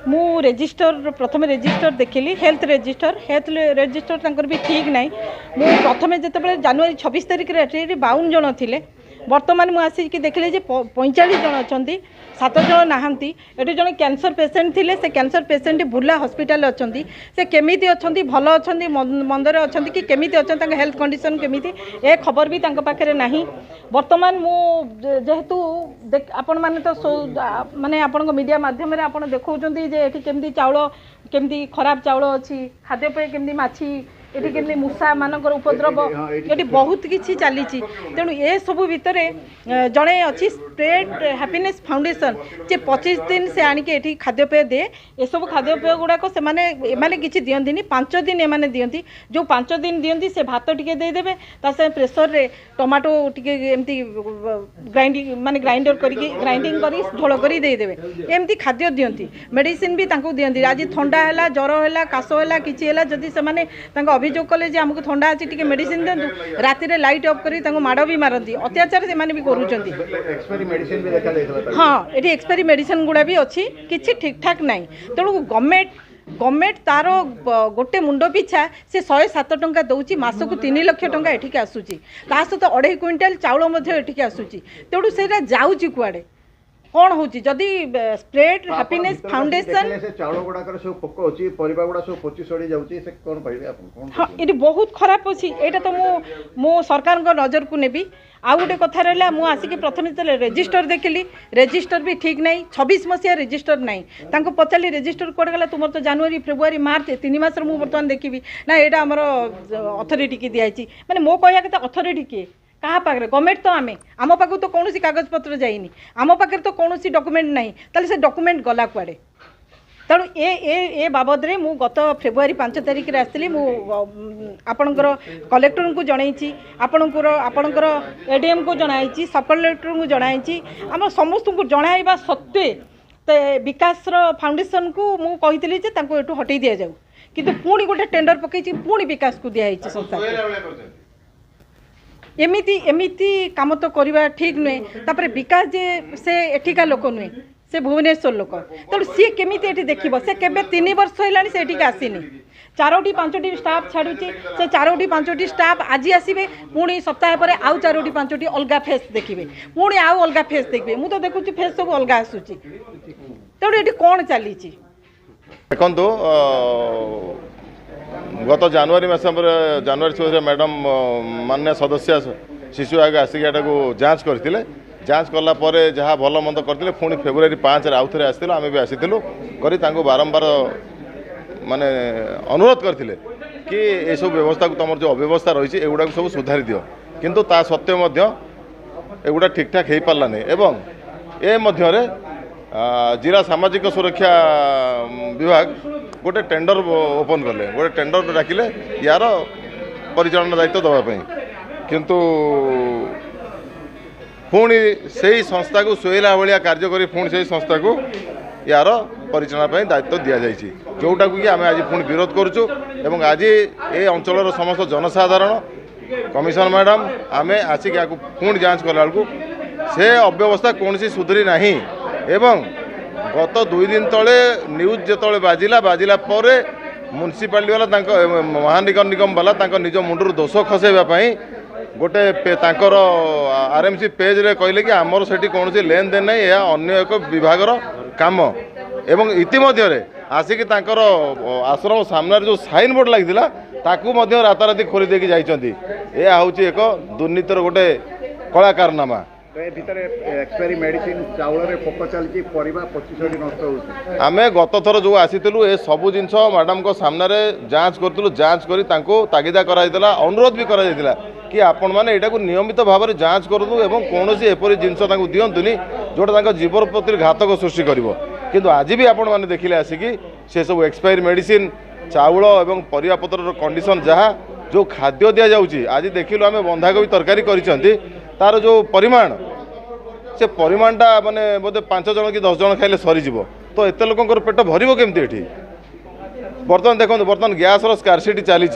मु रेजिस्टर प्रथम resistor देखिली health resistor तंकर भी ठीक नाई मु प्रथम जिते जनवरी 26 तारिख में 52 जन थिले वर्तमान मुझे आसिक देखिले जे 45 जन अच्छा 7 जन नहांती एटी जन कैंसर पेसेंट थिले से कैंसर पेसेंट बुर्ला हॉस्पिटल अच्छा से केमिति अच्छा भल अच्छा मंदर अच्छा कि केमिति अच्छा हेल्थ कंडीशन केमिति ए खबर भी पाखे नहीं वर्तमान मु जेहेतु आपण माने तो माने आपण मीडिया माध्यम आप देखा जे केमती चाउल केमती खराब चाउल अच्छी खाद्यपेय केमती माछी ये केमती मूषा मानकर उपद्रव ये बहुत किसी चली तेणु ये सबू भितर जड़े अच्छी स्प्रेड हैप्पीनेस फाउंडेशन जे 25 दिन से आणिक ये खाद्यपेय दे ये सब खाद्यपेय गुड़ाक से किसी दिखती 5 दिन एम दिखती जो 5 दिन दिखती से भात टिके देदेवे से प्रेसर रे टमाटो टिके एमती ग्राइंडिंग माने ग्राइंडर ग्राइंडिंग कर झोल कर देदेवे एमती खाद्य दिखती मेडिसिन भी दिखती आज थंडा है ज्वर है काश है किसी है जदि से अभियोग कले आमको थंडा अच्छी टी मेडिसिन दिंतु राति रे लाइट ऑफ करी माड़ भी मारती अत्याचार से भी कर हाँ ये एक्सपायरी मेडिसिन गुड़ा भी अच्छी किसी ठीक ठाक ना तेणु गवर्नमेंट तार गोटे मुंड पिछा से 107 टंका दौर मासक 3 लाख टंका एठिक आसूची सहित 2.5 क्विंटाल चाउल एठिक आसूची तेणु से जाऊँगी कुआड़े कौन होची जदि स्प्रेड हैप्पीनेस फाउंडेशन से चाउल गुडाकर सब पोक अछि परिबा गुडा सब पोची सड़ी जाउची से कोन पाइबे आपन कोन हां इडी बहुत खराब अछि एटा तो मो सरकार को नजर को नेबी आ गोटे कथा रहा मुझे आसिक प्रथम जो रेजिस्टर देखिली रेजिस्टर भी ठीक नहीं 26 मसीहा रेजिस्टर नहीं पचारि रेजिस्टर कौन गला तुम तो जनवरी फेब्रुआरी मार्च 3 मास बर्तमान देखी ना यहाँ आमर अथॉरिटी की दिखाई माने मो कहया के अथॉरिटी किए क्या पाखे गवर्नमेंट तो आम पाक तो कौन कागज पत्र जाइनी आम पाखे तो कौन डॉक्यूमेंट नहीं ताले से डॉक्यूमेंट गला कुआड़े तेणु ए बाबद रे मु गत फेब्रुआरी 5 तारिख रे आसली मु आपणकर कलेक्टर को जनई आपणकर एडीएम को जनई सब कलेक्टर को जनई आम समस्त को जनाइबा सत्वे ते विकास फाउंडेशन को मु कही एटू हटई दि जाऊ किंतु पुणी गोटे टेंडर पकई पुणी विकास को दिखाई संस्था एमिति एमिति काम तो करवा ठीक नुहे तापर विकास जे से एठिका लोक नुहे से भुवनेश्वर लोक तेणु सी केमी देख से केबे 3 वर्ष है से एठिक आसीनी 4-5 स्टाफ छाड़ुची से 4-5 स्टाफ आज आसवे पुणी सप्ताह पर आउ 4-5 अलग फेस देखिए पुणी आउ अलग फेस देखिए मुझे देखुँ फेस सब अलग आसूची तेणु ये कौन चली देखो गत जनवरी मस जनवरी मैडम मान्य सदस्य शिशु आगे आसिक जांच करते जांच कलापर जहाँ भल मंद करते पुणी फेब्रुआरी 5 आउ थे आसलु आम भी आसीलु करी बारंबार माने अनुरोध करते कि ये सब व्यवस्था को तुम जो अव्यवस्था रही एगुड़ा सब सुधारी दियो किंतु ता सत्वे एगुड़ा ठीक ठाक हो पारा नहीं एवं ए मध्य जिला सामाजिक सुरक्षा विभाग गोटे टेंडर ओपन कले गोटे टेंडर डाकिले यार परिचालन दायित्व दवापाई किंतु पुणी से ही संस्था को सोईला भाया कार्य करी पुणी से संस्था को यार परिचालन दायित्व दि जाइए जोटा कि आम आज पुणी विरोध करुचु एवं आज ये अंचल समस्त जनसाधारण कमिशनर मैडम आम आसिक पुणी जांच कला बेलू से अव्यवस्था कौन सी सुधरी नहीं एवं गत 2 दिन तले न्यूज जो बाजिला पर म्युनिसिपालिटी वाला महानिगम निगम वाला निज मुंडर दोष खसैवाई गोटे आरएमसी पेज रे कहले कि आमर से कौन लेन देन नहीं यह अन्य एक विभागर काम एवं इतिमध्य आसिक आश्रम सामने जो साइन बोर्ड लगी राताराति खोली देकी जाइछंती यह हूँ एक दुर्नीतिर गोटे कला कारनामा एक्सपायरी मेडिसिन चाउल रे पोक चलची परिबा 25 नष्ट होउची आमे गत थर जो आसीतिलु ए सब जिनस मैडम को सामने रे जांच करतिलु जांच करी तांको तागिदा कराइतला अनुरोध भी कराइतला कि आपण माने एटा को नियमित भाव में जांच करदु एवं कोनोसी एपरि जिनस तांको दियंतुनी जोटा तांको जीवन प्रति घातक सृष्टि करिवो किंतु आज भी आपण माने देखिले आसिकी से सब एक्सपायरी मेडिसिन चाउल एवं परिबा पत्रर कंडीशन जहाँ जो खाद्य दिया जाउची आज देखिलु आमे बंधाकोबी तरकारी करिसंती तार जो परिमाण से परिमाणटा माने बोधे 5 जन कि 10 जन खाइले सरीज तो एत लोक पेट भर केमती बर्तमान देखो बर्तमान गैस स्कार्सिटी चली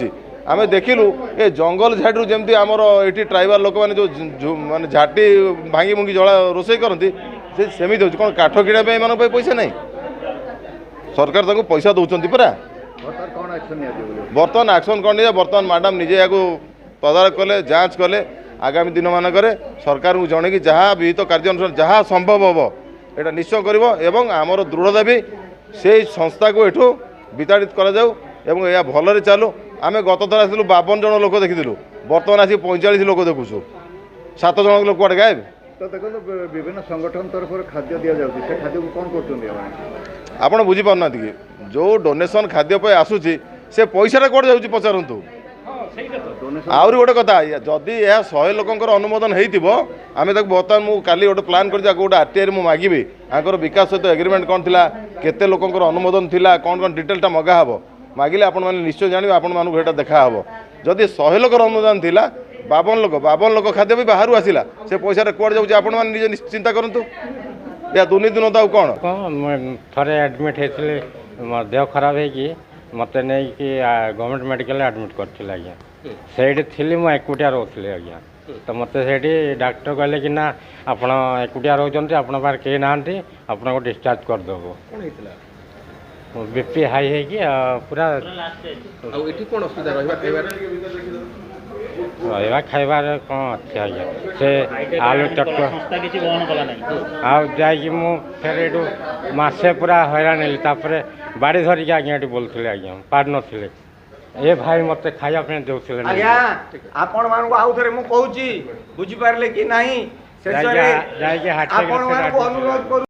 आम देखिलु ए जंगल झाड़ी जमी आमर ये ट्राइबाल लोक मैंने जो माने झाटी भांगी भुंगी जला रोषे करती सेमती हो कौन काठ किणा पैसा ना सरकार ताको पैसा दौरान परा ବର୍ତ୍ତମାନ କ'ଣ ଆକ୍ସନ୍ ନିଆଯିବ? बर्तमान आक्शन कौन नहीं बर्तमान मैडम निजे या तदारख कले जांच कले आगामी दिन मानक सरकार को जन कि जहाँ विहित कार्य अनुसार जहाँ संभव हम यहाँ निश्चय कर आमर दृढ़ दाबी से संस्था को एठू विताड़ित करा जाऊ एवं यह भलरे चालू आम गत थर आसलु 52 जन लोक देखिलु बर्तमान आसी 45 लोक देखुछु 7 जन लोक कुआडे गायब ତ ଦେଖନ୍ତୁ ବିଭିନ୍ନ ସଂଗଠନ ତରଫରୁ ଖାଦ୍ୟ ଦିଆଯାଉଛି ସେ ଖାଦ୍ୟକୁ କ'ଣ କରୁଛନ୍ତି ଆପଣ? ଆପଣ ବୁଝିପାରୁନାହାନ୍ତି କି ଯେଉଁ ଡୋନେସନ୍ ଖାଦ୍ୟ ପାଇଁ ଆସୁଛି ସେ ପଇସାଟା କୁଆଡ଼େ ଯାଉଛି ପଚାରନ୍ତୁ। ଆହୁରି ଗୋଟେ କଥା ଯଦି ଏହା 100 ଲୋକଙ୍କର ଅନୁମୋଦନ ହେଇଥିବ ଆମେ ତାକୁ ବର୍ତ୍ତମାନ ମୁଁ କାଲି ଗୋଟେ ପ୍ଲାନ୍ କରିଛି ଆକୁ ଗୋଟେ RTIରେ ମୁଁ ମାଗିବି ଆଙ୍କର ବିକାଶ ସହିତ ଏଗ୍ରିମେଣ୍ଟ କ'ଣ ଥିଲା କେତେ ଲୋକଙ୍କର ଅନୁମୋଦନ ଥିଲା କ'ଣ କ'ଣ ଡିଟେଲଟା ମଗା ହେବ ମାଗିଲେ ଆପଣମାନେ ନିଶ୍ଚୟ ଜାଣିବେ ଆପଣମାନଙ୍କୁ ସେଇଟା ଦେଖାହେବ। ଯଦି 100 ଲୋକର ଅନୁମୋଦନ ଥିଲା 52 ଲୋକ ଖାଦ୍ୟ ବି ବାହାରୁ ଆସିଲା ସେ ପଇସାଟା କୁଆଡ଼େ ଯାଉଛି ଆପଣମାନେ ନିଜେ ଚିନ୍ତା କରନ୍ତୁ। या दुर्नीति नता कौन थे एडमिट होते मो देह खराब है मत नहीं कि गवर्नमेंट मेडिकल एडमिट कर आज्ञा से थी मुझे एकुटिया रोली आज्ञा तो मत से डॉक्टर कहले कि ना आपण एकुटिया रोचते आपण पार कहीं ना आपन को डिस्चार्ज करदेव बीपी हाई है कि पूरा रहा खाइबार कौन अच्छे आज्ञा से आलू चटक आउ मसे पूरा हैरान है बाड़ी धरिकी आज्ञा बोलते आज्ञा पार नथिले ए भाई मत खाया पे देउथिले आज्ञा आपण मानू आउ थरे मु कहूची बुझी पारले कि नाही से जाय के हाटे आपण मानू अनुरोध करू।